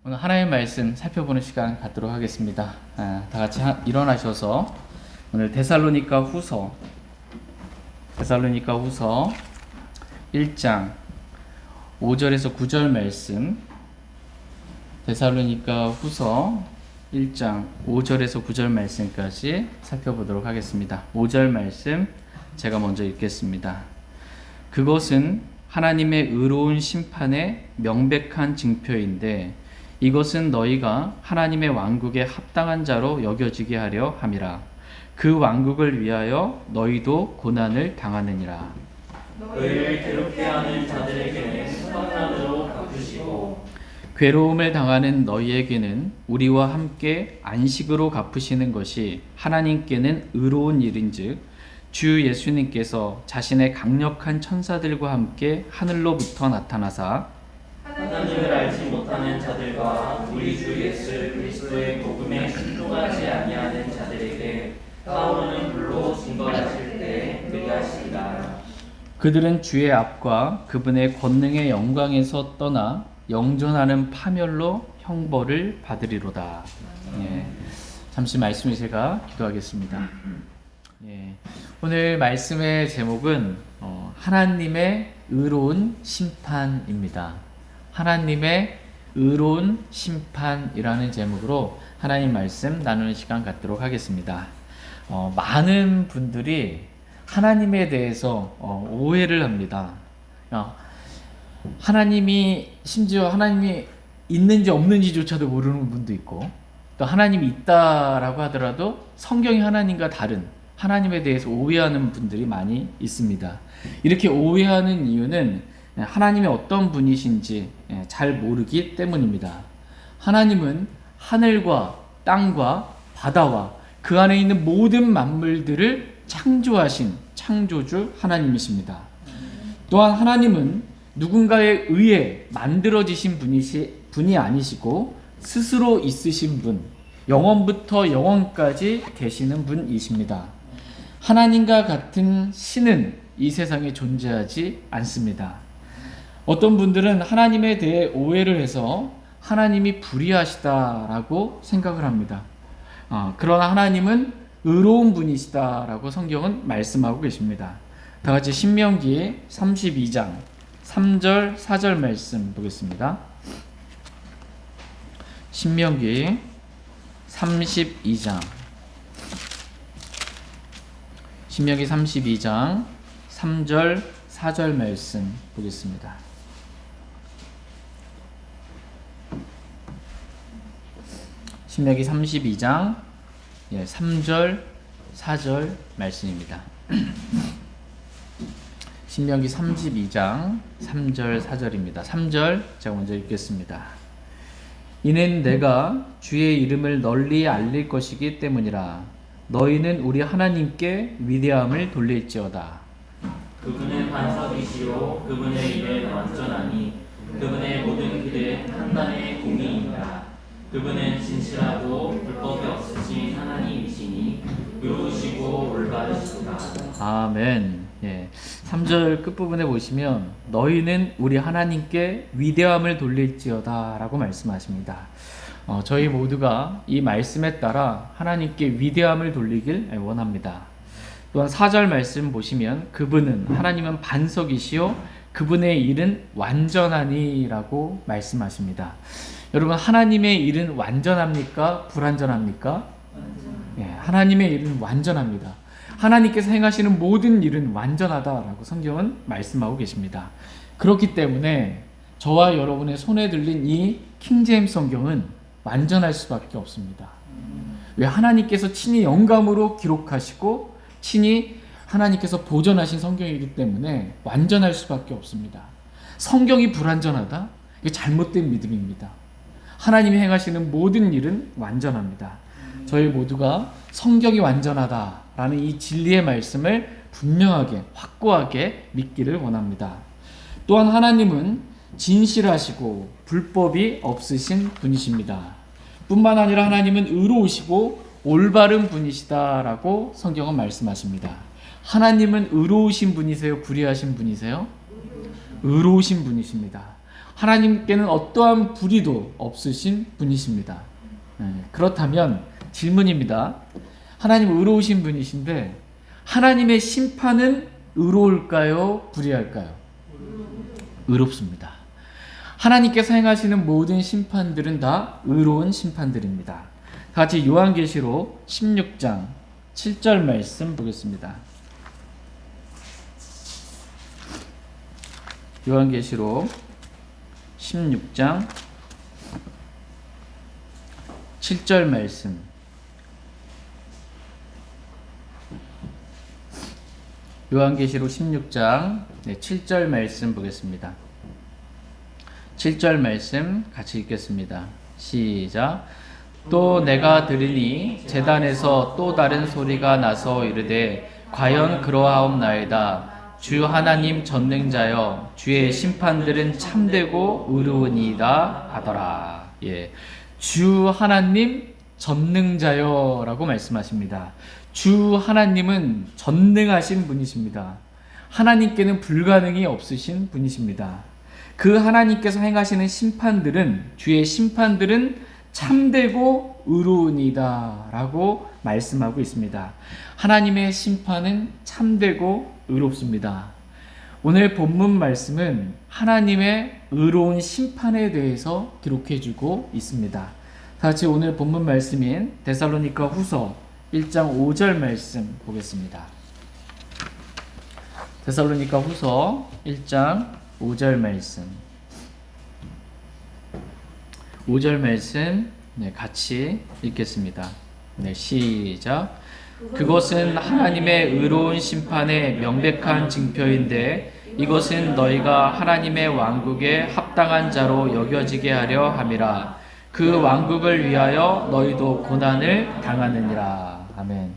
오늘 하나님의 말씀 살펴보는 시간 갖도록 하겠습니다. 다 같이 일어나셔서 오늘 데살로니가 후서 1장 5절에서 9절 말씀, 데살로니가 후서 1장 5절에서 9절 말씀까지 살펴보도록 하겠습니다. 5절 말씀 제가 먼저 읽겠습니다. 그것은 하나님의 의로운 심판의 명백한 증표인데 이것은 너희가 하나님의 왕국에 합당한 자로 여겨지게 하려 함이라. 그 왕국을 위하여 너희도 고난을 당하느니라. 너희를 괴롭게 하는 자들에게는 선함으로 갚으시고 괴로움을 당하는 너희에게는 우리와 함께 안식으로 갚으시는 것이 하나님께는 의로운 일인즉 주 예수님께서 자신의 강력한 천사들과 함께 하늘로부터 나타나사 하나님을 알지 못하는 자들과 우리 주 예수 그리스도의 복음에 순종하지 아니하는 자들에게 타오르는 불로 증거하실 때 그리하시리라. 그들은 주의 앞과 그분의 권능의 영광에서 떠나 영존하는 파멸로 형벌을 받으리로다. 잠시 말씀을 제가 기도하겠습니다. 오늘 말씀의 제목은 하나님의 의로운 심판입니다. 하나님의 의로운 심판이라는 제목으로 하나님 말씀 나누는 시간 갖도록 하겠습니다. 많은 분들이 하나님에 대해서 오해를 합니다. 심지어 하나님이 있는지 없는지조차도 모르는 분도 있고, 또 하나님이 있다라고 하더라도 성경이 하나님과 다른 하나님에 대해서 오해하는 분들이 많이 있습니다. 이렇게 오해하는 이유는 하나님이 어떤 분이신지 잘 모르기 때문입니다. 하나님은 하늘과 땅과 바다와 그 안에 있는 모든 만물들을 창조하신 창조주 하나님이십니다. 또한 하나님은 누군가에 의해 만들어지신 분이 아니시고 스스로 있으신 분, 영원부터 영원까지 계시는 분이십니다. 하나님과 같은 신은 이 세상에 존재하지 않습니다. 어떤 분들은 하나님에 대해 오해를 해서 하나님이 불의하시다라고 생각을 합니다. 그러나 하나님은 의로운 분이시다라고 성경은 말씀하고 계십니다. 다 같이 신명기 32장 3절 4절 말씀 보겠습니다. 신명기 32장 3절 4절 말씀 보겠습니다. 신명기 32장 3절 4절 말씀입니다. 신명기 32장 3절 4절입니다. 3절 제가 먼저 읽겠습니다. 이는 내가 주의 이름을 널리 알릴 것이기 때문이라. 너희는 우리 하나님께 위대함을 돌릴지어다. 그분은 반석이시요 그분의 일은 완전하니 그분의 모든 길은 판단의 공의이니라. 그분은 진실하고 불법이 없으신 하나님이시니 의로우시고 올바르시도다. 아멘. 3절 끝부분에 보시면 너희는 우리 하나님께 위대함을 돌릴지어다 라고 말씀하십니다. 저희 모두가 이 말씀에 따라 하나님께 위대함을 돌리길 원합니다. 또한 4절 말씀 보시면 그분은 하나님은 반석이시요 그분의 일은 완전하니 라고 말씀하십니다. 여러분, 하나님의 일은 완전합니까? 불완전합니까? 하나님의 일은 완전합니다. 하나님께서 행하시는 모든 일은 완전하다라고 성경은 말씀하고 계십니다. 그렇기 때문에 저와 여러분의 손에 들린 이 킹제임스 성경은 완전할 수밖에 없습니다. 왜? 하나님께서 친히 영감으로 기록하시고 친히 하나님께서 보존하신 성경이기 때문에 완전할 수밖에 없습니다. 성경이 불완전하다? 이게 잘못된 믿음입니다. 하나님이 행하시는 모든 일은 완전합니다. 저희 모두가 성경이 완전하다라는 이 진리의 말씀을 분명하게 확고하게 믿기를 원합니다. 또한 하나님은 진실하시고 불법이 없으신 분이십니다. 뿐만 아니라 하나님은 의로우시고 올바른 분이시다라고 성경은 말씀하십니다. 하나님은 의로우신 분이세요? 불의하신 분이세요? 의로우신 분이십니다. 하나님께는 어떠한 불의도 없으신 분이십니다. 그렇다면 질문입니다. 하나님 의로우신 분이신데 하나님의 심판은 의로울까요? 불의할까요? 의롭습니다. 하나님께서 행하시는 모든 심판들은 다 의로운 심판들입니다. 다 같이 요한계시록 16장 7절 말씀 보겠습니다. 요한계시록 16장 7절 말씀. 요한계시록 16장 7절 말씀 보겠습니다. 7절 말씀 같이 읽겠습니다. 시작. 또 내가 들으니 제단에서 또 다른 소리가 나서 이르되 과연 그러하옵나이다. 주 하나님 전능자여 주의 심판들은 참되고 의로우니이다 하더라. 주 하나님 전능자여 라고 말씀하십니다. 주 하나님은 전능하신 분이십니다. 하나님께는 불가능이 없으신 분이십니다. 그 하나님께서 행하시는 심판들은, 주의 심판들은 참되고 의로우니이다 라고 말씀하고 있습니다. 하나님의 심판은 참되고 의롭습니다. 오늘 본문 말씀은 하나님의 의로운 심판에 대해서 기록해주고 있습니다. 다 같이 오늘 본문 말씀인 데살로니가 후서 1장 5절 말씀 보겠습니다. 데살로니가 후서 1장 5절 말씀. 5절 말씀 같이 읽겠습니다. 시작. 그것은 하나님의 의로운 심판의 명백한 징표인데 이것은 너희가 하나님의 왕국에 합당한 자로 여겨지게 하려 함이라. 그 왕국을 위하여 너희도 고난을 당하느니라. 아멘.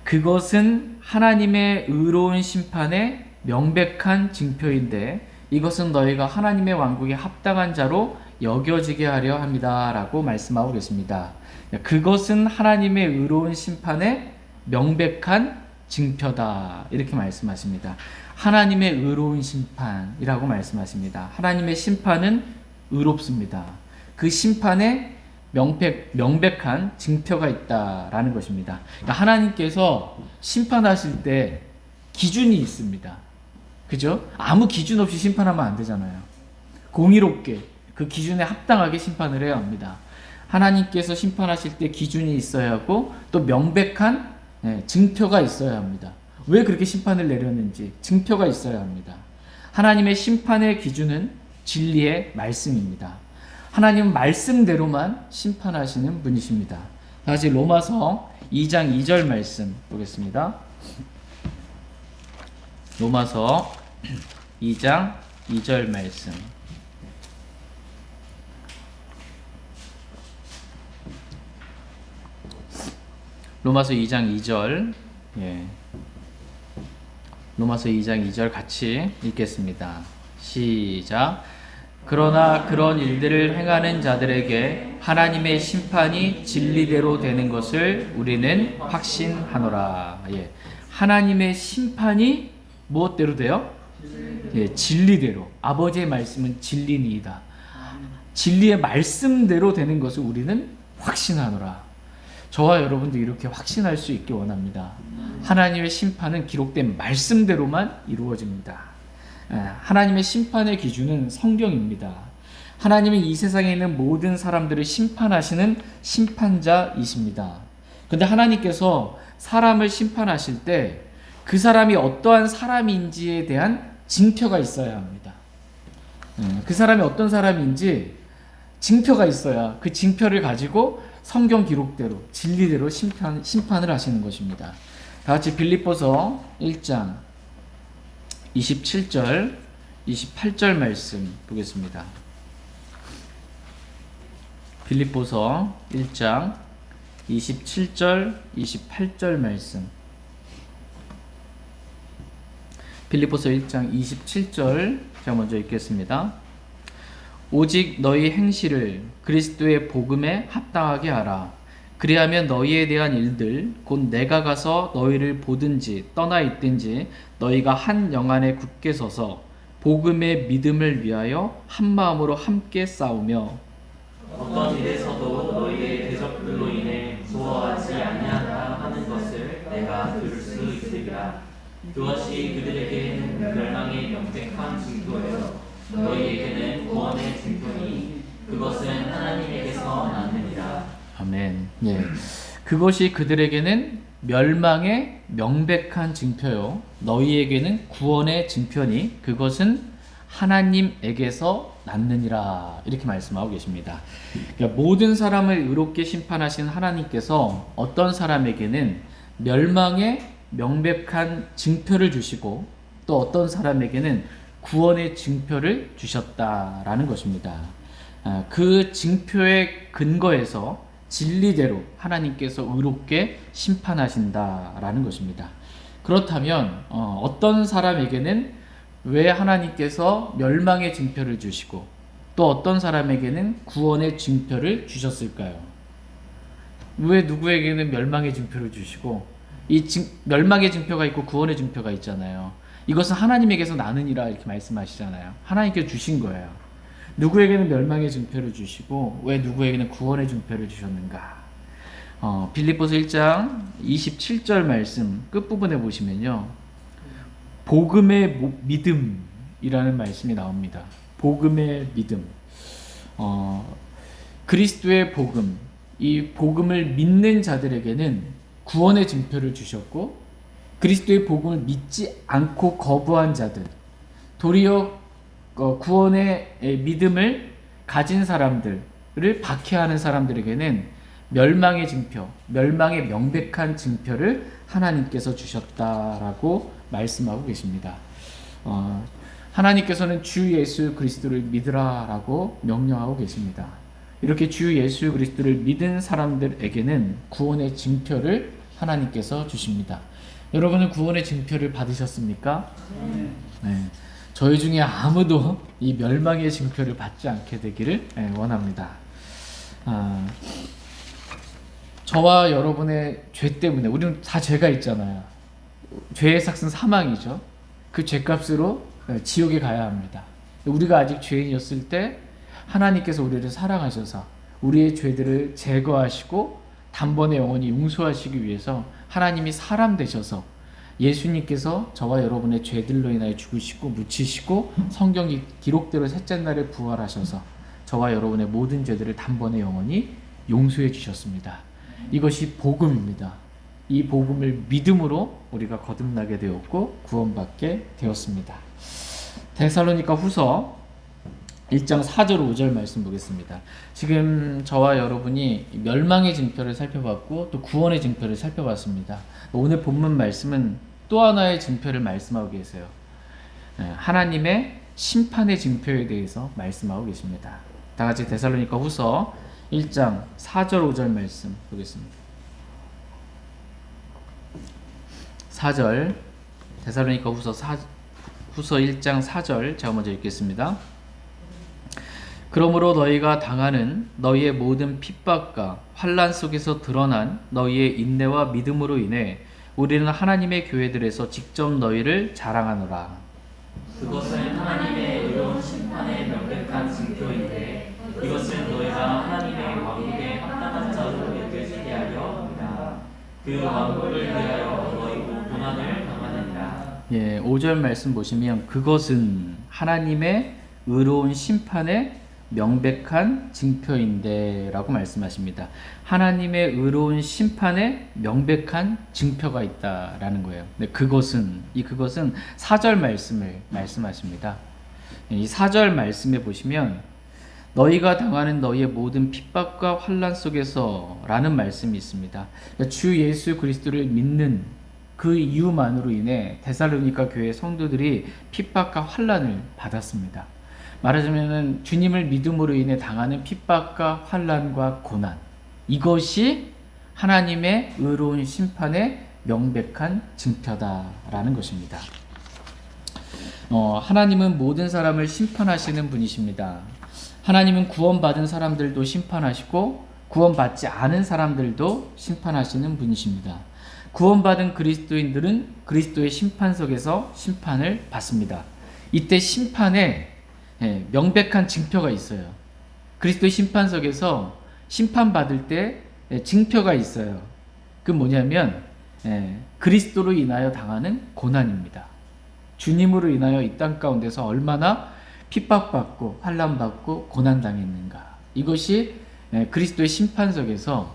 그것은 하나님의 의로운 심판의 명백한 징표인데 이것은 너희가 하나님의 왕국에 합당한 자로 여겨지게 하려 합니다 라고 말씀하고 계십니다. 그것은 하나님의 의로운 심판의 명백한 징표다 이렇게 말씀하십니다. 하나님의 의로운 심판이라고 말씀하십니다. 하나님의 심판은 의롭습니다. 그 심판에 명백한 징표가 있다라는 것입니다. 그러니까 하나님께서 심판하실 때 기준이 있습니다. 그죠? 아무 기준 없이 심판하면 안 되잖아요. 공의롭게 그 기준에 합당하게 심판을 해야 합니다. 하나님께서 심판하실 때 기준이 있어야 하고 또 명백한 징표가 있어야 합니다. 왜 그렇게 심판을 내렸는지 징표가 있어야 합니다. 하나님의 심판의 기준은 진리의 말씀입니다. 하나님은 말씀대로만 심판하시는 분이십니다. 다시 로마서 2장 2절 말씀 보겠습니다. 로마서 2장 2절 말씀. 로마서 2장 2절. 로마서 2장 2절 같이 읽겠습니다. 시작. 그러나 그런 일들을 행하는 자들에게 하나님의 심판이 진리대로 되는 것을 우리는 확신하노라. 하나님의 심판이 무엇대로 돼요? 진리대로. 아버지의 말씀은 진리니이다. 진리의 말씀대로 되는 것을 우리는 확신하노라. 저와 여러분도 이렇게 확신할 수 있기 원합니다. 하나님의 심판은 기록된 말씀대로만 이루어집니다. 하나님의 심판의 기준은 성경입니다. 하나님은 이 세상에 있는 모든 사람들을 심판하시는 심판자이십니다. 그런데 하나님께서 사람을 심판하실 때 그 사람이 어떠한 사람인지에 대한 징표가 있어야 합니다. 그 사람이 어떤 사람인지 징표가 있어야 그 징표를 가지고 성경 기록대로 진리대로 심판을 하시는 것입니다. 다 같이 빌립보서 1장 27절 28절 말씀 보겠습니다. 빌립보서 1장 27절 28절 말씀. 빌립보서 1장 27절 제가 먼저 읽겠습니다. 오직 너희 행실을 그리스도의 복음에 합당하게 하라. 그리하면 너희에 대한 일들 곧 내가 가서 너희를 보든지 떠나 있든지 너희가 한 영 안에 굳게 서서 복음의 믿음을 위하여 한 마음으로 함께 싸우며 어떤 일에서도 너희의 대적들로 인해 무서워하지 아니하라 하는 것을 내가 들을 수 있으리라. 그것이 그들에게는 멸망의 명백한 징표요 너희에게는 구원의 징표니 그것은 하나님에게서 났느니라. 아멘. 예. 그것이 그들에게는 멸망의 명백한 징표요 너희에게는 구원의 징표니 그것은 하나님에게서 났느니라. 이렇게 말씀하고 계십니다. 그러니까 모든 사람을 의롭게 심판하신 하나님께서 어떤 사람에게는 멸망의 명백한 징표를 주시고 또 어떤 사람에게는 구원의 징표를 주셨다라는 것입니다. 그 징표의 근거에서 진리대로 하나님께서 의롭게 심판하신다라는 것입니다. 그렇다면 어떤 사람에게는 왜 하나님께서 멸망의 징표를 주시고 또 어떤 사람에게는 구원의 징표를 주셨을까요? 왜 누구에게는 멸망의 징표를 주시고 멸망의 징표가 있고 구원의 징표가 있잖아요. 이것은 하나님에게서 나느니라 이렇게 말씀하시잖아요. 하나님께서 주신 거예요. 누구에게는 멸망의 징표를 주시고 왜 누구에게는 구원의 징표를 주셨는가? 빌립보서 1장 27절 말씀 끝부분에 보시면요. 복음의 믿음이라는 말씀이 나옵니다. 복음의 믿음. 그리스도의 복음, 이 복음을 믿는 자들에게는 구원의 징표를 주셨고 그리스도의 복음을 믿지 않고 거부한 자들, 도리어 구원의 믿음을 가진 사람들을 박해하는 사람들에게는 멸망의 징표, 멸망의 명백한 징표를 하나님께서 주셨다라고 말씀하고 계십니다. 하나님께서는 주 예수 그리스도를 믿으라라고 명령하고 계십니다. 이렇게 주 예수 그리스도를 믿은 사람들에게는 구원의 징표를 하나님께서 주십니다. 여러분은 구원의 징표를 받으셨습니까? 네. 저희 중에 아무도 이 멸망의 징표를 받지 않게 되기를 원합니다. 저와 여러분의 죄 때문에 우리는 다 죄가 있잖아요. 죄의 삭은 사망이죠. 그 죄값으로 지옥에 가야 합니다. 우리가 아직 죄인이었을 때 하나님께서 우리를 사랑하셔서 우리의 죄들을 제거하시고 단번에 영원히 용서하시기 위해서 하나님이 사람 되셔서 예수님께서 저와 여러분의 죄들로 인하여 죽으시고 묻히시고 성경이 기록대로 셋째 날에 부활하셔서 저와 여러분의 모든 죄들을 단번에 영원히 용서해 주셨습니다. 이것이 복음입니다. 이 복음을 믿음으로 우리가 거듭나게 되었고 구원받게 되었습니다. 데살로니가 후서 1장 4절 5절 말씀 보겠습니다. 지금 저와 여러분이 멸망의 징표를 살펴봤고 또 구원의 징표를 살펴봤습니다. 오늘 본문 말씀은 또 하나의 징표를 말씀하고 계세요. 하나님의 심판의 징표에 대해서 말씀하고 계십니다. 다 같이 데살로니가 후서 1장 4절 5절 말씀 보겠습니다. 4절 데살로니가 후서 1장 4절 제가 먼저 읽겠습니다. 그러므로 너희가 당하는 너희의 모든 핍박과 환난 속에서 드러난 너희의 인내와 믿음으로 인해 우리는 하나님의 교회들에서 직접 너희를 자랑하노라. 그것은 하나님의 의로운 심판의 명백한 징표인데 이것은 너희가 하나님의 왕국에 합당한 자로 여겨지게 하려 합니다. 그 왕국을 위하여 너희도 고난을 당하느니라. 5절 말씀 보시면 그것은 하나님의 의로운 심판의 명백한 징표인데 라고 말씀하십니다. 하나님의 의로운 심판의 명백한 징표가 있다라는 거예요. 근데 그것은 4절 말씀을 말씀하십니다. 이 4절 말씀에 보시면 너희가 당하는 너희의 모든 핍박과 환난 속에서 라는 말씀이 있습니다. 주 예수 그리스도를 믿는 그 이유만으로 인해 데살로니가 교회 성도들이 핍박과 환난을 받았습니다. 말하자면 주님을 믿음으로 인해 당하는 핍박과 환난과 고난, 이것이 하나님의 의로운 심판의 명백한 징표다라는 것입니다. 하나님은 모든 사람을 심판하시는 분이십니다. 하나님은 구원받은 사람들도 심판하시고 구원받지 않은 사람들도 심판하시는 분이십니다. 구원받은 그리스도인들은 그리스도의 심판석에서 심판을 받습니다. 이때 심판에 명백한 징표가 있어요. 그리스도의 심판석에서 심판받을 때 징표가 있어요. 그 뭐냐면 그리스도로 인하여 당하는 고난입니다. 주님으로 인하여 이 땅 가운데서 얼마나 핍박받고 환난받고 고난당했는가. 이것이 그리스도의 심판석에서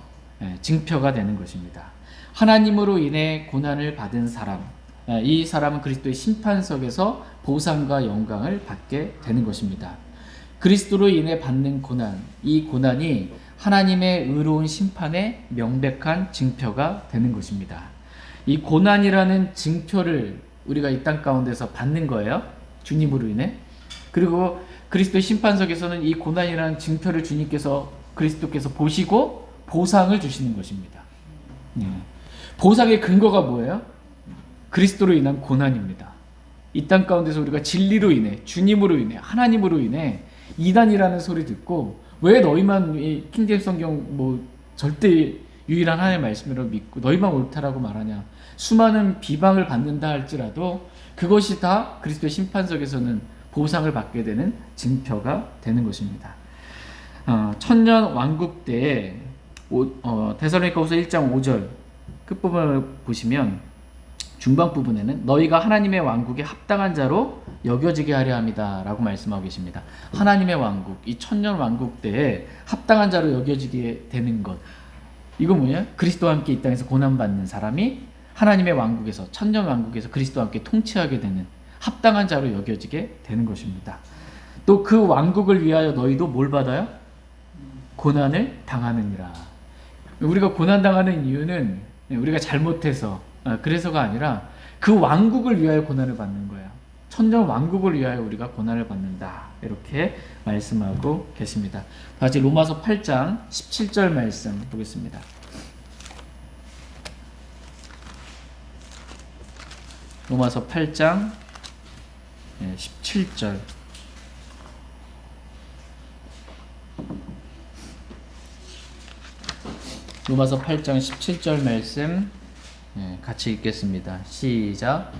징표가 되는 것입니다. 하나님으로 인해 고난을 받은 사람, 이 사람은 그리스도의 심판석에서 보상과 영광을 받게 되는 것입니다. 그리스도로 인해 받는 고난, 이 고난이 하나님의 의로운 심판의 명백한 징표가 되는 것입니다. 이 고난이라는 징표를 우리가 이 땅 가운데서 받는 거예요. 주님으로 인해. 그리고 그리스도의 심판석에서는 이 고난이라는 징표를 주님께서 그리스도께서 보시고 보상을 주시는 것입니다. 보상의 근거가 뭐예요? 그리스도로 인한 고난입니다. 이 땅 가운데서 우리가 진리로 인해, 주님으로 인해, 하나님으로 인해 이단이라는 소리 듣고 왜 너희만 이 킹제임스 성경 절대 유일한 하나님의 말씀으로 믿고 너희만 옳다라고 말하냐. 수많은 비방을 받는다 할지라도 그것이 다 그리스도의 심판석에서는 보상을 받게 되는 징표가 되는 것입니다. 천년 왕국 때에 데살로니가후서 1장 5절 끝부분을 보시면 중반 부분에는 너희가 하나님의 왕국에 합당한 자로 여겨지게 하려 합니다 라고 말씀하고 계십니다. 하나님의 왕국, 이 천년 왕국 때에 합당한 자로 여겨지게 되는 것, 이거 뭐냐? 그리스도와 함께 이 땅에서 고난받는 사람이 하나님의 왕국에서, 천년 왕국에서 그리스도와 함께 통치하게 되는 합당한 자로 여겨지게 되는 것입니다. 또 그 왕국을 위하여 너희도 뭘 받아요? 고난을 당하느니라. 우리가 고난당하는 이유는 우리가 잘못해서 그래서가 아니라 그 왕국을 위하여 고난을 받는 거예요. 천년 왕국을 위하여 우리가 고난을 받는다, 이렇게 말씀하고 계십니다. 다시 로마서 8장 17절 말씀 보겠습니다. 로마서 8장 17절. 로마서 8장 17절 말씀 같이 읽겠습니다. 시작.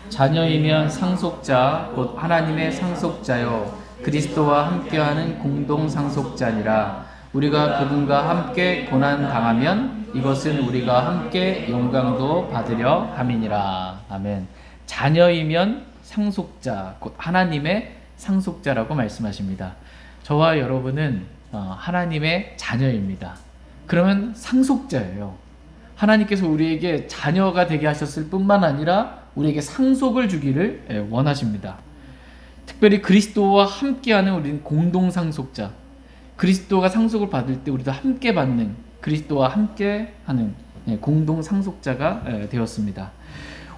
자녀이면 상속자 곧 하나님의 상속자요 그리스도와 함께하는 공동 상속자니라. 우리가 그분과 함께 고난 당하면 이것은 우리가 함께 영광도 받으려 함이니라. 아멘. 자녀이면 상속자 곧 하나님의 상속자라고 말씀하십니다. 저와 여러분은 하나님의 자녀입니다. 그러면 상속자예요. 하나님께서 우리에게 자녀가 되게 하셨을 뿐만 아니라 우리에게 상속을 주기를 원하십니다. 특별히 그리스도와 함께하는 우리는 공동 상속자. 그리스도가 상속을 받을 때 우리도 함께 받는, 그리스도와 함께하는 공동 상속자가 되었습니다.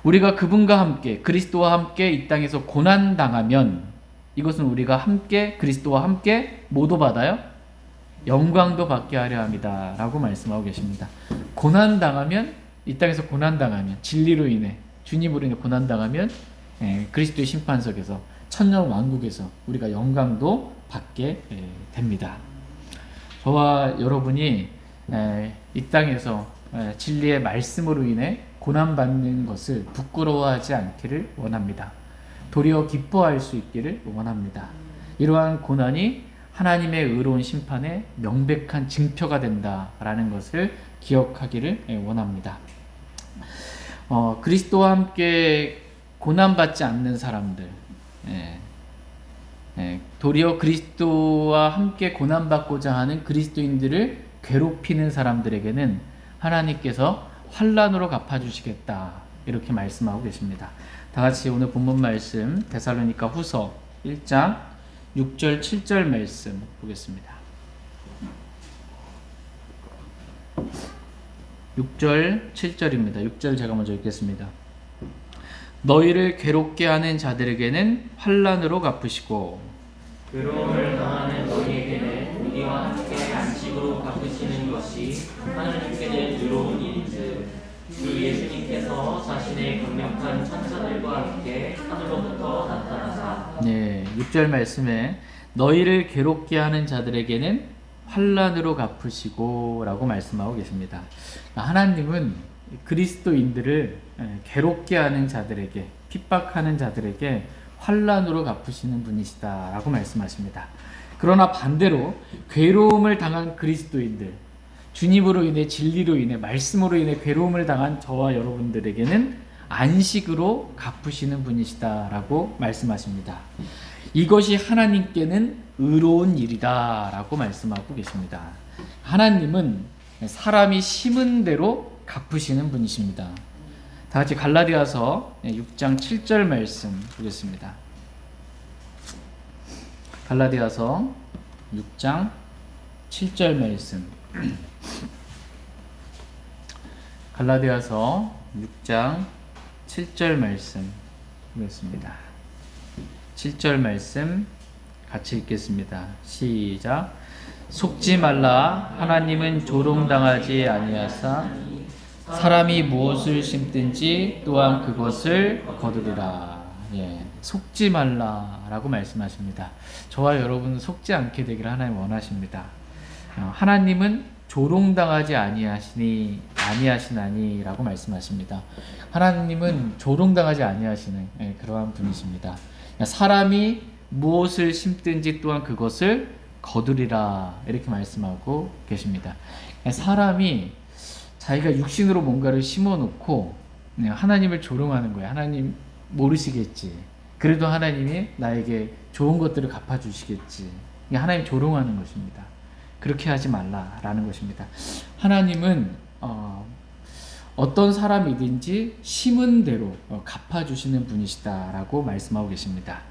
우리가 그분과 함께, 그리스도와 함께 이 땅에서 고난 당하면 이것은 우리가 함께 그리스도와 함께 뭐도 받아요? 영광도 받게 하려 합니다 라고 말씀하고 계십니다. 고난당하면, 이 땅에서 고난당하면, 진리로 인해, 주님으로 인해 고난당하면 그리스도의 심판석에서, 천년 왕국에서 우리가 영광도 받게 됩니다. 저와 여러분이 이 땅에서 진리의 말씀으로 인해 고난받는 것을 부끄러워하지 않기를 원합니다. 도리어 기뻐할 수 있기를 원합니다. 이러한 고난이 하나님의 의로운 심판의 명백한 징표가 된다라는 것을 기억하기를 원합니다. 그리스도와 함께 고난받지 않는 사람들, 도리어 그리스도와 함께 고난받고자 하는 그리스도인들을 괴롭히는 사람들에게는 하나님께서 환난으로 갚아주시겠다, 이렇게 말씀하고 계십니다. 다같이 오늘 본문 말씀 데살로니가 후서 1장 6절 7절 말씀 보겠습니다. 6절 7절입니다. 6절 제가 먼저 읽겠습니다. 너희를 괴롭게 하는 자들에게는 환난으로 갚으시고 괴로움을 당하는 너희에게는 우리와 함께 안식으로 갚으시는 것이 하나님께는 의로운 일인즉 주 예수님께서 자신의 강력한 천사들과 함께 하늘로부터 나타나사. 6절 말씀에 너희를 괴롭게 하는 자들에게는 환난으로 갚으시고 라고 말씀하고 계십니다. 하나님은 그리스도인들을 괴롭게 하는 자들에게, 핍박하는 자들에게 환난으로 갚으시는 분이시다라고 말씀하십니다. 그러나 반대로 괴로움을 당한 그리스도인들, 주님으로 인해 진리로 인해 말씀으로 인해 괴로움을 당한 저와 여러분들에게는 안식으로 갚으시는 분이시다라고 말씀하십니다. 이것이 하나님께는 의로운 일이다라고 말씀하고 계십니다. 하나님은 사람이 심은 대로 갚으시는 분이십니다. 다 같이 갈라디아서 6장 7절 말씀 보겠습니다. 갈라디아서 6장 7절 말씀. 갈라디아서 6장 7절 말씀 보겠습니다. 7절 말씀 같이 읽겠습니다. 시작. 속지 말라. 하나님은 조롱당하지 아니하사 사람이 무엇을 심든지 또한 그것을 거두리라. 속지 말라라고 말씀하십니다. 저와 여러분은 속지 않게 되기를 하나님 원하십니다. 하나님은 조롱당하지 아니하시나니라고 말씀하십니다. 하나님은 조롱당하지 아니하시는 그러한 분이십니다. 사람이 무엇을 심든지 또한 그것을 거두리라 이렇게 말씀하고 계십니다. 사람이 자기가 육신으로 뭔가를 심어놓고 하나님을 조롱하는 거예요. 하나님 모르시겠지. 그래도 하나님이 나에게 좋은 것들을 갚아주시겠지. 하나님 조롱하는 것입니다. 그렇게 하지 말라라는 것입니다. 하나님은 어떤 사람이든지 심은 대로 갚아주시는 분이시다라고 말씀하고 계십니다.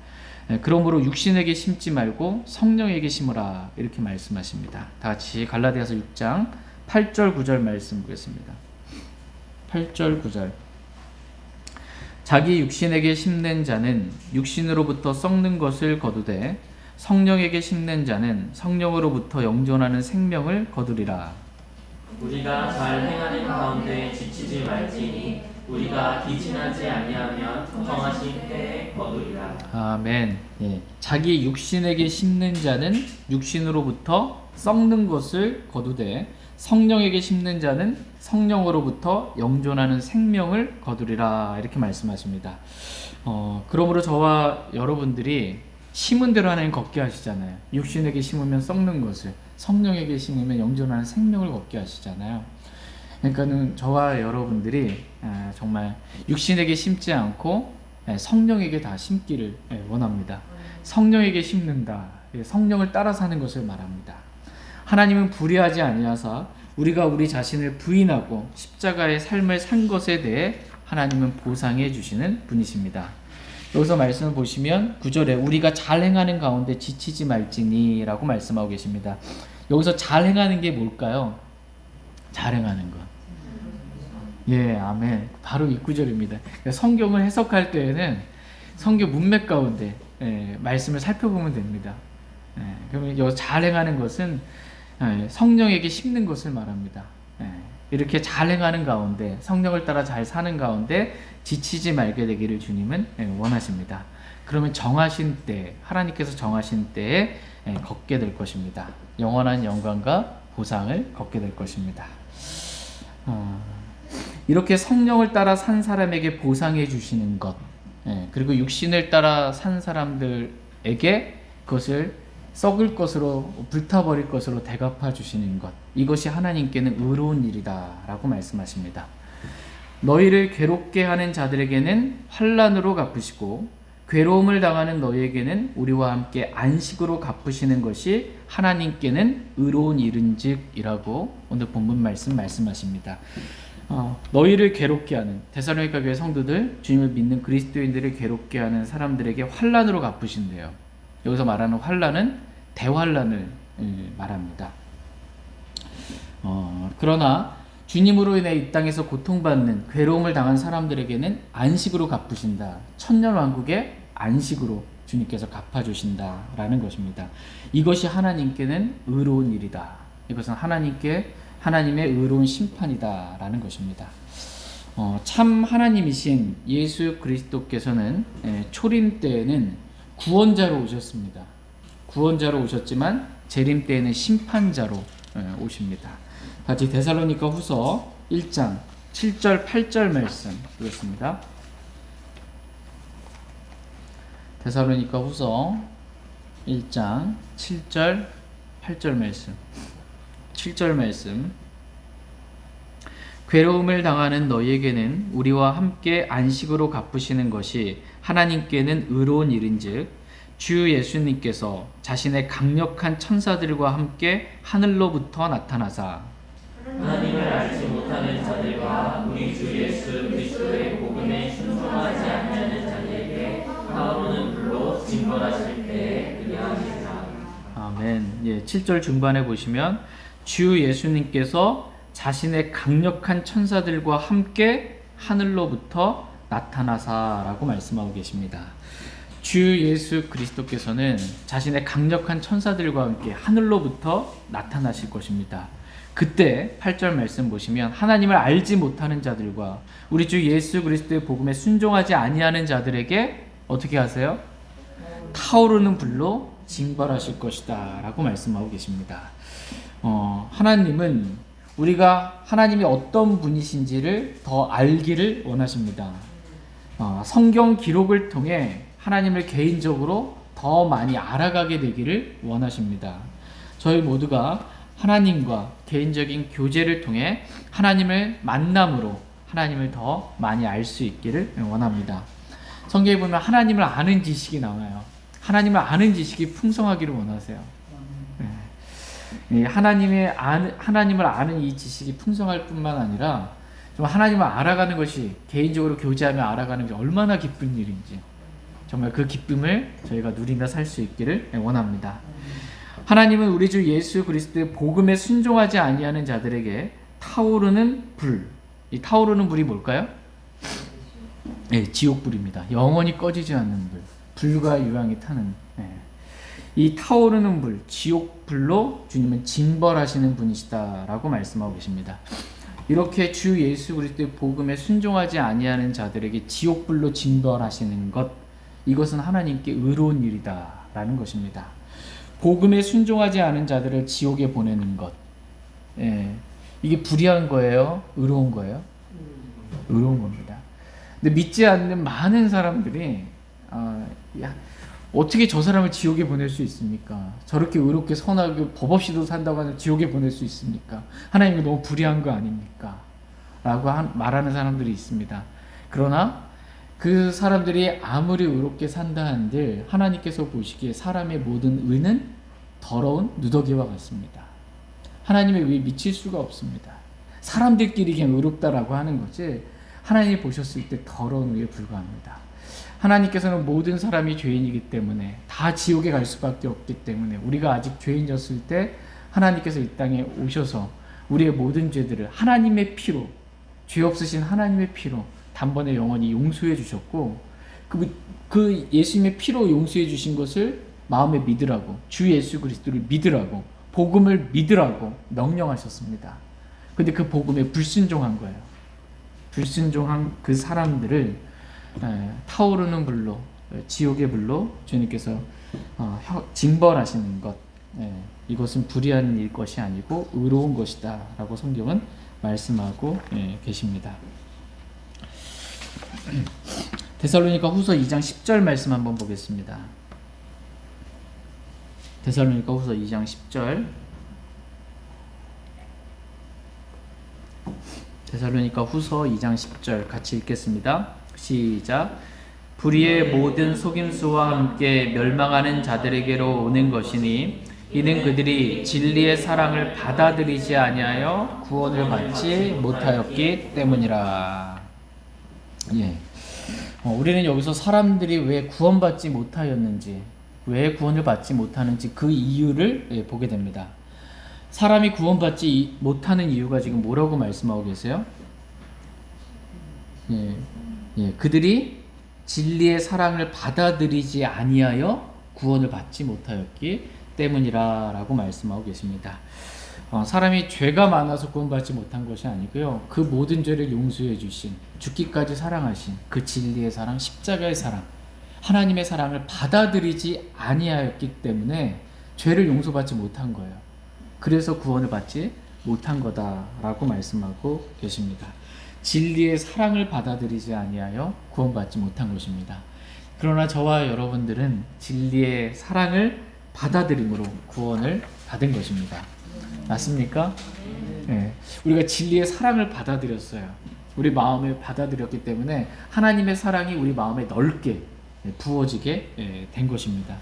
그러므로 육신에게 심지 말고 성령에게 심으라 이렇게 말씀하십니다. 다 같이 갈라디아서 6장 8절 9절 말씀 보겠습니다. 8절 9절. 자기 육신에게 심는 자는 육신으로부터 썩는 것을 거두되 성령에게 심는 자는 성령으로부터 영존하는 생명을 거두리라. 우리가 잘 행하는 가운데 지치지 말지니 우리가 기진하지 아니하면 정하신 때에 거두리라. 아멘. 자기 육신에게 심는 자는 육신으로부터 썩는 것을 거두되 성령에게 심는 자는 성령으로부터 영존하는 생명을 거두리라 이렇게 말씀하십니다. 그러므로 저와 여러분들이 심은 대로 하나님 걷게 하시잖아요. 육신에게 심으면 썩는 것을, 성령에게 심으면 영존하는 생명을 걷게 하시잖아요. 그러니까는 저와 여러분들이 정말 육신에게 심지 않고 성령에게 다 심기를 원합니다. 성령에게 심는다. 성령을 따라 사는 것을 말합니다. 하나님은 불의하지 아니하사 우리가 우리 자신을 부인하고 십자가의 삶을 산 것에 대해 하나님은 보상해 주시는 분이십니다. 여기서 말씀을 보시면 9절에 우리가 잘 행하는 가운데 지치지 말지니 라고 말씀하고 계십니다. 여기서 잘 행하는 게 뭘까요? 잘 행하는 것. 아멘. 바로 이 구절입니다. 성경을 해석할 때에는 성경 문맥 가운데 말씀을 살펴보면 됩니다. 그러면 여기서 잘 행하는 것은 성령에게 심는 것을 말합니다. 이렇게 잘 행하는 가운데 성령을 따라 잘 사는 가운데 지치지 말게 되기를 주님은 원하십니다. 그러면 정하신 때, 하나님께서 정하신 때에 걷게 될 것입니다. 영원한 영광과 보상을 걷게 될 것입니다. 이렇게 성령을 따라 산 사람에게 보상해 주시는 것, 그리고 육신을 따라 산 사람들에게 그것을 썩을 것으로, 불타버릴 것으로 대갚아 주시는 것, 이것이 하나님께는 의로운 일이다 라고 말씀하십니다. 너희를 괴롭게 하는 자들에게는 환난으로 갚으시고 괴로움을 당하는 너희에게는 우리와 함께 안식으로 갚으시는 것이 하나님께는 의로운 일은즉이라고 오늘 본문 말씀하십니다. 너희를 괴롭게 하는 데살로니가 교회 성도들, 주님을 믿는 그리스도인들을 괴롭게 하는 사람들에게 환난으로 갚으신대요. 여기서 말하는 환난은 대환난을 말합니다. 그러나 주님으로 인해 이 땅에서 고통받는 괴로움을 당한 사람들에게는 안식으로 갚으신다. 천년왕국의 안식으로 주님께서 갚아주신다라는 것입니다. 이것이 하나님께는 의로운 일이다. 이것은 하나님의 의로운 심판이다라는 것입니다. 참 하나님이신 예수 그리스도께서는 초림 때에는 구원자로 오셨습니다. 구원자로 오셨지만 재림 때에는 심판자로 오십니다. 같이 데살로니가 후서 1장 7절 8절 말씀 보겠습니다. 데살로니가 후서 1장 7절 8절 말씀. 7절 말씀. 괴로움을 당하는 너희에게는 우리와 함께 안식으로 갚으시는 것이 하나님께는 의로운 일인즉 주 예수님께서 자신의 강력한 천사들과 함께 하늘로부터 나타나사 하나님을 알지 못하는 자들과 우리 주 예수 그리스도의 복음에 순종하지 아니하는 자들에게 타오르는 불로 징벌하실 때에 그리하시리라. 아멘. 예, 7절 중반에 보시면 주 예수님께서 자신의 강력한 천사들과 함께 하늘로부터 나타나사라고 말씀하고 계십니다. 주 예수 그리스도께서는 자신의 강력한 천사들과 함께 하늘로부터 나타나실 것입니다. 그때 8절 말씀 보시면 하나님을 알지 못하는 자들과 우리 주 예수 그리스도의 복음에 순종하지 아니하는 자들에게 어떻게 하세요? 타오르는 불로 징벌하실 것이다 라고 말씀하고 계십니다. 하나님은 우리가 하나님이 어떤 분이신지를 더 알기를 원하십니다. 성경 기록을 통해 하나님을 개인적으로 더 많이 알아가게 되기를 원하십니다. 저희 모두가 하나님과 개인적인 교제를 통해 하나님을 만남으로 하나님을 더 많이 알 수 있기를 원합니다. 성경에 보면 하나님을 아는 지식이 나와요. 하나님을 아는 지식이 풍성하기를 원하세요. 하나님을 아는 이 지식이 풍성할 뿐만 아니라 좀 하나님을 알아가는 것이 개인적으로 교제하며 알아가는 게 얼마나 기쁜 일인지 정말 그 기쁨을 저희가 누리며 살 수 있기를 원합니다. 하나님은 우리 주 예수 그리스도의 복음에 순종하지 아니하는 자들에게 타오르는 불, 이 타오르는 불이 뭘까요? 네, 지옥불입니다. 영원히 꺼지지 않는 불, 불과 유황이 타는 이 타오르는 불, 지옥불로 주님은 징벌하시는 분이시다라고 말씀하고 계십니다. 이렇게 주 예수 그리스도의 복음에 순종하지 아니하는 자들에게 지옥불로 징벌하시는 것, 이것은 하나님께 의로운 일이다라는 것입니다. 복음에 순종하지 않은 자들을 지옥에 보내는 것, 이게 불의한 거예요? 의로운 거예요? 의로운 겁니다. 근데 믿지 않는 많은 사람들이 어떻게 저 사람을 지옥에 보낼 수 있습니까? 저렇게 의롭게 선하게 법 없이도 산다고 하는 지옥에 보낼 수 있습니까? 하나님이 너무 불의한 거 아닙니까? 라고 말하는 사람들이 있습니다. 그러나 그 사람들이 아무리 의롭게 산다 한들 하나님께서 보시기에 사람의 모든 의는 더러운 누더기와 같습니다. 하나님의 의에 미칠 수가 없습니다. 사람들끼리 그냥 의롭다라고 하는 거지 하나님이 보셨을 때 더러운 의에 불과합니다. 하나님께서는 모든 사람이 죄인이기 때문에 다 지옥에 갈 수밖에 없기 때문에 우리가 아직 죄인이었을 때 하나님께서 이 땅에 오셔서 우리의 모든 죄들을 하나님의 피로, 죄 없으신 하나님의 피로 단번에 영원히 용서해 주셨고 그 예수님의 피로 용서해 주신 것을 마음에 믿으라고, 주 예수 그리스도를 믿으라고, 복음을 믿으라고 명령하셨습니다. 근데 그 복음에 불순종한 거예요. 불순종한 그 사람들을 타오르는 불로, 지옥의 불로 주님께서 징벌하시는 것, 이것은 불의한 일 것이 아니고 의로운 것이다 라고 성경은 말씀하고 계십니다. 데살로니가 후서 2장 10절 말씀 한번 보겠습니다. 데살로니가 후서 2장 10절. 데살로니가 후서 2장 10절 같이 읽겠습니다. 시작. 불의의 모든 속임수와 함께 멸망하는 자들에게로 오는 것이니 이는 그들이 진리의 사랑을 받아들이지 아니하여 구원을 받지 못하였기 때문이라. 우리는 여기서 사람들이 왜 구원받지 못하였는지, 왜 구원을 받지 못하는지 그 이유를 보게 됩니다. 사람이 구원받지 못하는 이유가 지금 뭐라고 말씀하고 계세요? 그들이 진리의 사랑을 받아들이지 아니하여 구원을 받지 못하였기 때문이라 라고 말씀하고 계십니다. 사람이 죄가 많아서 구원받지 못한 것이 아니고요, 그 모든 죄를 용서해 주신, 죽기까지 사랑하신 그 진리의 사랑, 십자가의 사랑, 하나님의 사랑을 받아들이지 아니하였기 때문에 죄를 용서받지 못한 거예요. 그래서 구원을 받지 못한 거다라고 말씀하고 계십니다. 진리의 사랑을 받아들이지 아니하여 구원받지 못한 것입니다. 그러나 저와 여러분들은 진리의 사랑을 받아들임으로 구원을 받은 것입니다. 맞습니까? 네. 우리가 진리의 사랑을 받아들였어요. 우리 마음에 받아들였기 때문에 하나님의 사랑이 우리 마음에 넓게 부어지게 된 것입니다.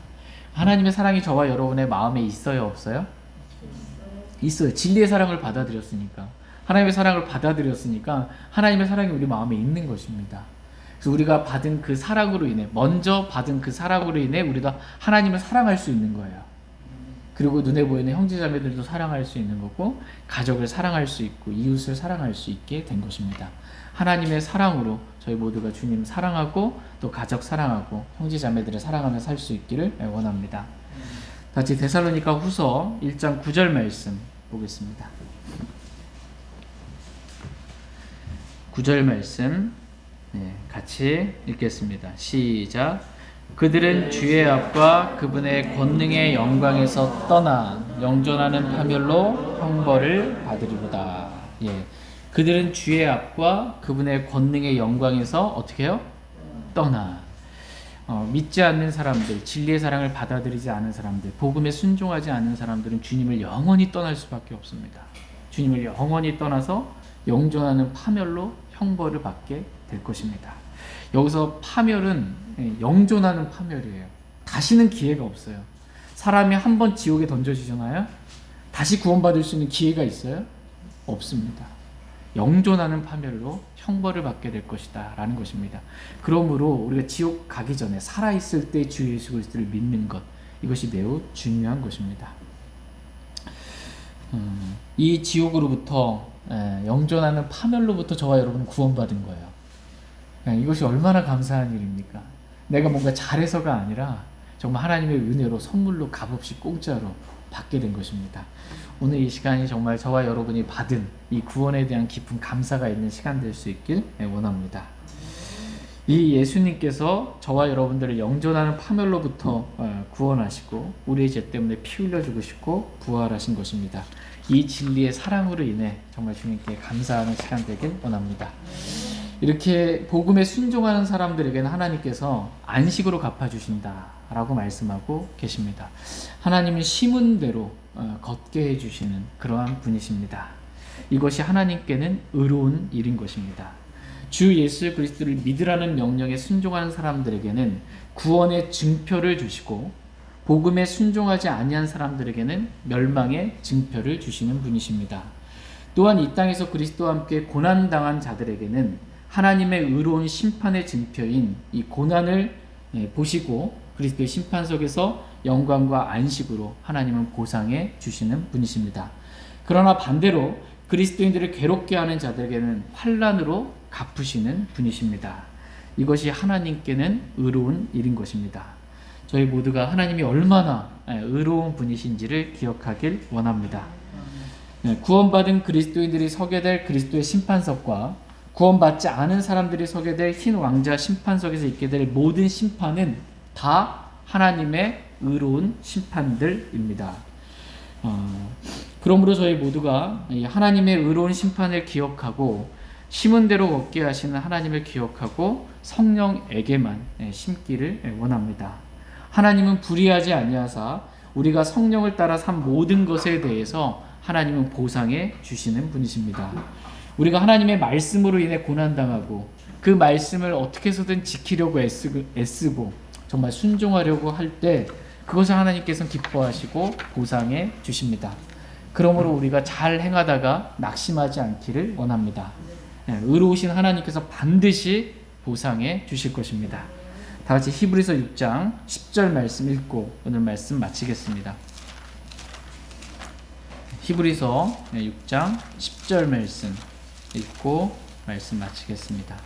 하나님의 사랑이 저와 여러분의 마음에 있어요, 없어요? 있어요. 진리의 사랑을 받아들였으니까. 하나님의 사랑을 받아들였으니까 하나님의 사랑이 우리 마음에 있는 것입니다. 그래서 우리가 받은 그 사랑으로 인해, 먼저 받은 그 사랑으로 인해 우리가 하나님을 사랑할 수 있는 거예요. 그리고 눈에 보이는 형제자매들도 사랑할 수 있는 거고, 가족을 사랑할 수 있고, 이웃을 사랑할 수 있게 된 것입니다. 하나님의 사랑으로 저희 모두가 주님 사랑하고 또 가족 사랑하고 형제자매들을 사랑하며 살 수 있기를 원합니다. 같이 데살로니가 후서 1장 9절 말씀 보겠습니다. 9절 말씀 같이 읽겠습니다. 시작. 그들은 주의 앞과 그분의 권능의 영광에서 떠나 영존하는 파멸로 형벌을 받으리로다. 그들은 주의 앞과 그분의 권능의 영광에서 어떻게 해요? 떠나. 믿지 않는 사람들, 진리의 사랑을 받아들이지 않은 사람들, 복음에 순종하지 않는 사람들은 주님을 영원히 떠날 수밖에 없습니다. 주님을 영원히 떠나서 영존하는 파멸로 형벌을 받게 될 것입니다. 여기서 파멸은 영존하는 파멸이에요. 다시는 기회가 없어요. 사람이 한 번 지옥에 던져지잖아요. 다시 구원받을 수 있는 기회가 있어요? 없습니다. 영존하는 파멸로 형벌을 받게 될 것이다 라는 것입니다. 그러므로 우리가 지옥 가기 전에 살아있을 때 주 예수 그리스도를 믿는 것, 이것이 매우 중요한 것입니다. 이 지옥으로부터 영존하는 파멸로부터 저와 여러분은 구원받은 거예요. 이것이 얼마나 감사한 일입니까? 내가 뭔가 잘해서가 아니라 정말 하나님의 은혜로 선물로 값없이 공짜로 받게 된 것입니다. 오늘 이 시간이 정말 저와 여러분이 받은 이 구원에 대한 깊은 감사가 있는 시간 될 수 있길 원합니다. 이 예수님께서 저와 여러분들을 영존하는 파멸로부터 구원하시고 우리의 죄 때문에 피 흘려 죽으시고 부활하신 것입니다. 이 진리의 사랑으로 인해 정말 주님께 감사하는 시간 되길 원합니다. 이렇게 복음에 순종하는 사람들에게는 하나님께서 안식으로 갚아주신다 라고 말씀하고 계십니다. 하나님은 심은 대로 걷게 해주시는 그러한 분이십니다. 이것이 하나님께는 의로운 일인 것입니다. 주 예수 그리스도를 믿으라는 명령에 순종하는 사람들에게는 구원의 증표를 주시고, 복음에 순종하지 아니한 사람들에게는 멸망의 증표를 주시는 분이십니다. 또한 이 땅에서 그리스도와 함께 고난당한 자들에게는 하나님의 의로운 심판의 증표인 이 고난을 보시고 그리스도의 심판석에서 영광과 안식으로 하나님은 보상해 주시는 분이십니다. 그러나 반대로 그리스도인들을 괴롭게 하는 자들에게는 환난으로 갚으시는 분이십니다. 이것이 하나님께는 의로운 일인 것입니다. 저희 모두가 하나님이 얼마나 의로운 분이신지를 기억하길 원합니다. 구원받은 그리스도인들이 서게 될 그리스도의 심판석과 구원받지 않은 사람들이 서게 될 흰 왕자 심판석에서 있게 될 모든 심판은 다 하나님의 의로운 심판들입니다. 그러므로 저희 모두가 하나님의 의로운 심판을 기억하고 심은 대로 걷게 하시는 하나님을 기억하고 성령에게만 심기를 원합니다. 하나님은 불의하지 아니하사 우리가 성령을 따라 산 모든 것에 대해서 하나님은 보상해 주시는 분이십니다. 우리가 하나님의 말씀으로 인해 고난당하고 그 말씀을 어떻게 해서든 지키려고 애쓰고 정말 순종하려고 할 때 그것을 하나님께서는 기뻐하시고 보상해 주십니다. 그러므로 우리가 잘 행하다가 낙심하지 않기를 원합니다. 의로우신 하나님께서 반드시 보상해 주실 것입니다. 다 같이 히브리서 6장 10절 말씀 읽고 오늘 말씀 마치겠습니다. 히브리서 6장 10절 말씀 읽고 말씀 마치겠습니다.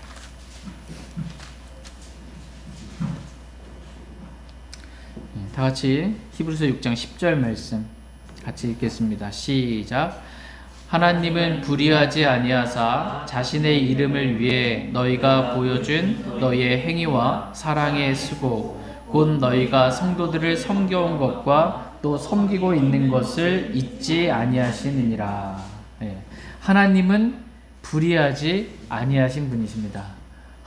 다 같이 히브리서 6장 10절 말씀 같이 읽겠습니다. 시작. 하나님은 불의하지 아니하사 자신의 이름을 위해 너희가 보여준 너희의 행위와 사랑의 수고 곧 너희가 성도들을 섬겨온 것과 또 섬기고 있는 것을 잊지 아니하시느니라. 하나님은 불의하지 아니하신 분이십니다.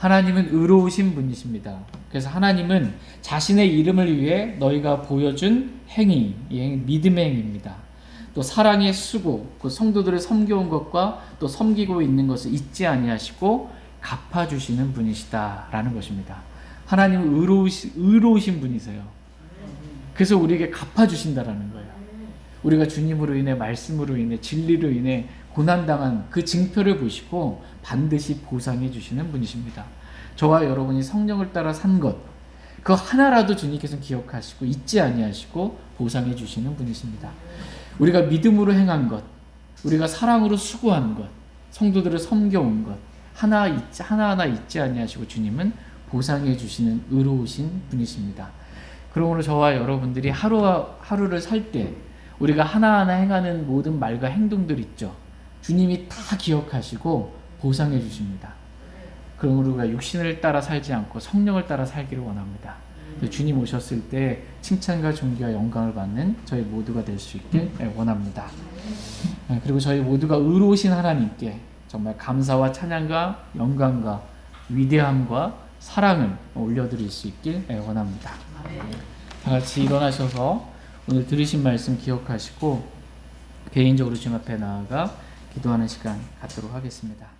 하나님은 의로우신 분이십니다. 그래서 하나님은 자신의 이름을 위해 너희가 보여준 행위, 이 행위 믿음의 행위입니다. 또 사랑의 수고, 그 성도들을 섬겨온 것과 또 섬기고 있는 것을 잊지 아니하시고 갚아주시는 분이시다라는 것입니다. 하나님은 의로우신 분이세요. 그래서 우리에게 갚아주신다라는 거예요. 우리가 주님으로 인해, 말씀으로 인해, 진리로 인해 고난당한 그 징표를 보시고 반드시 보상해 주시는 분이십니다. 저와 여러분이 성령을 따라 산 것, 그 하나라도 주님께서는 기억하시고 잊지 아니하시고 보상해 주시는 분이십니다. 우리가 믿음으로 행한 것, 우리가 사랑으로 수고한 것, 성도들을 섬겨온 것 하나하나 잊지 아니하시고 주님은 보상해 주시는 의로우신 분이십니다. 그러므로 저와 여러분들이 하루를 살 때 우리가 하나하나 행하는 모든 말과 행동들 있죠. 주님이 다 기억하시고 보상해 주십니다. 그러므로 우리가 육신을 따라 살지 않고 성령을 따라 살기를 원합니다. 주님 오셨을 때 칭찬과 존귀와 영광을 받는 저희 모두가 될 수 있길 원합니다. 그리고 저희 모두가 의로우신 하나님께 정말 감사와 찬양과 영광과 위대함과 사랑을 올려드릴 수 있길 원합니다. 다 같이 일어나셔서 오늘 들으신 말씀 기억하시고 개인적으로 주님 앞에 나아가 기도하는 시간 갖도록 하겠습니다.